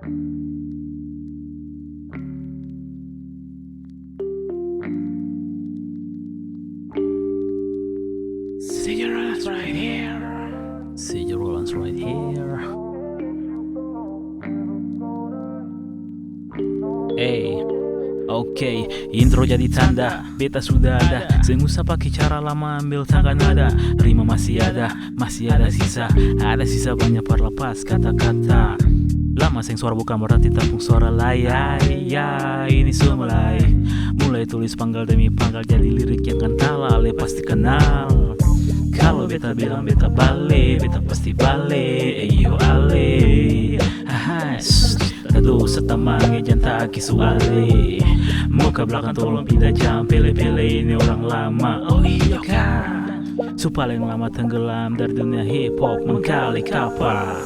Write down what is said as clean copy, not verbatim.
See your hands right here. See your hands right here. Oke, intro jadi tanda, beta sudah ada. Sengusah pakai cara lama ambil tangga nada. Rima masih ada sisa. Ada sisa banyak perlepas kata-kata. Lama seng suara bukan berarti tepung suara layai. Ya, ini semulai. Mulai tulis panggal demi panggal jadi lirik yang kental, ale pasti kenal. Kalau beta bilang beta bale, beta pasti bale. Eyo ale. Hahas. Aduh setamang janta kisu ale. Muka belakang tolong pindah jam. Pele-pele ini orang lama. Oh iya kan. Su paling lama tenggelam dari dunia hip hop mengkali kapal.